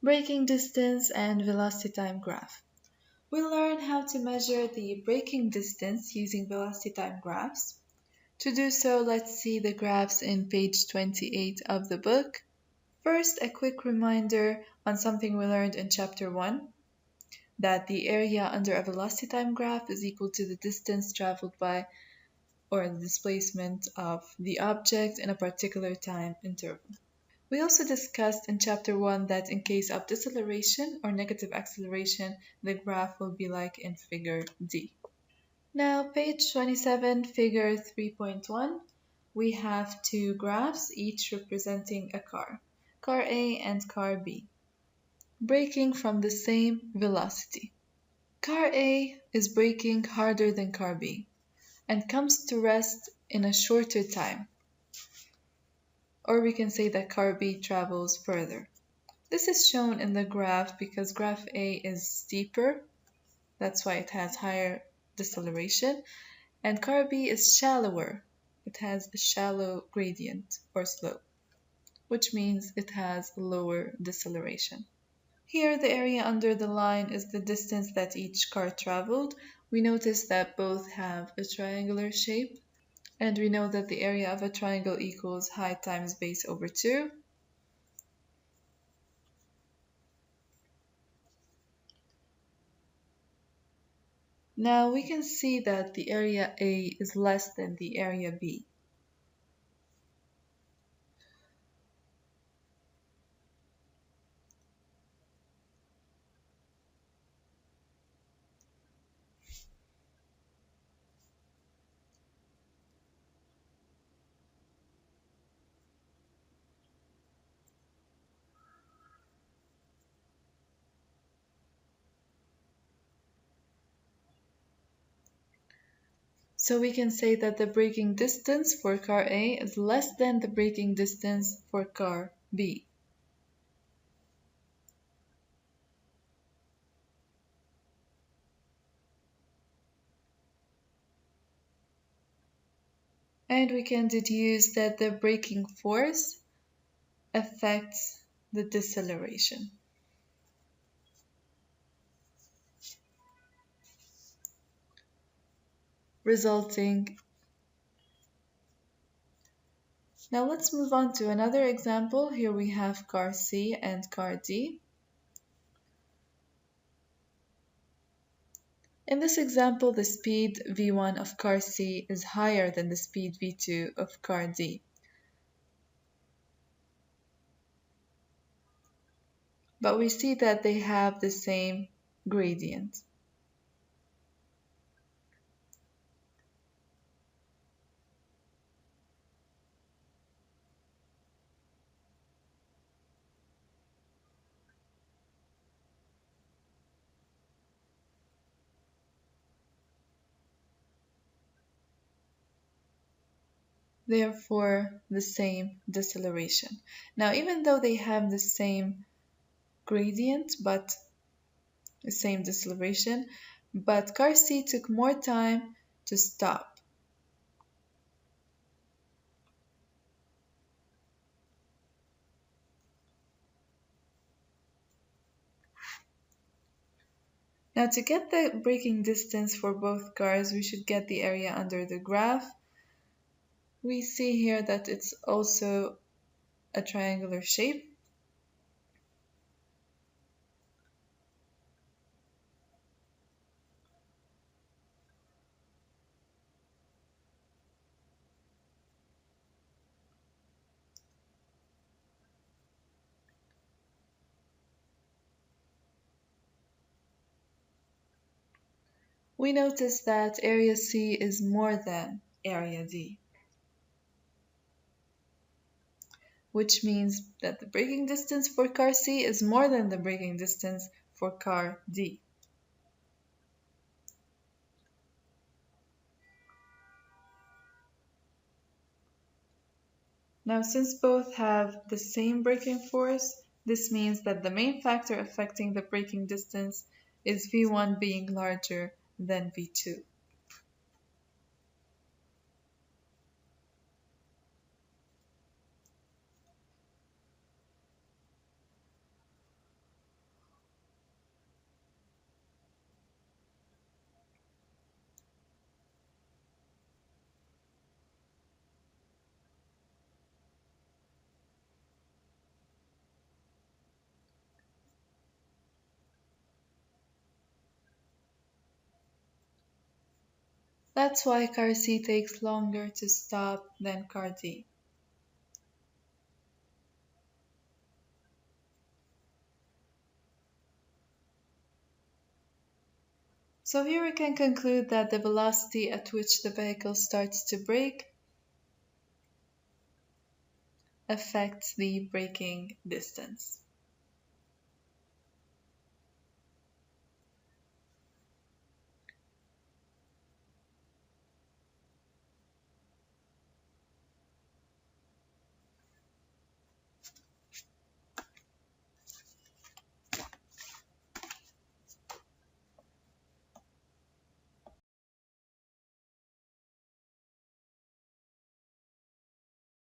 Braking distance and velocity time graph. We'll learn how to measure the braking distance using velocity time graphs. To do so, let's see the graphs in page 28 of the book. First, a quick reminder on something we learned in chapter 1, that the area under a velocity time graph is equal to the distance traveled by, or the displacement of, the object in a particular time interval. We also discussed in chapter 1 that in case of deceleration or negative acceleration, the graph will be like in figure D. Now, page 27, figure 3.1, we have two graphs, each representing a car, car A and car B, braking from the same velocity. Car A is braking harder than car B and comes to rest in a shorter time. Or we can say that car B travels further. This is shown in the graph because graph A is steeper, that's why it has higher deceleration, and car B is shallower, it has a shallow gradient or slope, which means it has lower deceleration. Here the area under the line is the distance that each car traveled. We notice that both have a triangular shape, and we know that the area of a triangle equals height times base over 2. Now we can see that the area A is less than the area B. So we can say that the braking distance for car A is less than the braking distance for car B. And we can deduce that the braking force affects the deceleration. Resulting. Now let's move on to another example. Here we have car C and car D. In this example, the speed v1 of car C is higher than the speed v2 of car D. But we see that they have the same gradient. Therefore, the same deceleration. Now, even though they have the same gradient, but the same deceleration, but car C took more time to stop. Now, to get the braking distance for both cars, we should get the area under the graph. We see here that it's also a triangular shape. We notice that area C is more than area D, which means that the braking distance for car C is more than the braking distance for car D. Now, since both have the same braking force, this means that the main factor affecting the braking distance is V1 being larger than V2. That's why car C takes longer to stop than car D. So here we can conclude that the velocity at which the vehicle starts to brake affects the braking distance.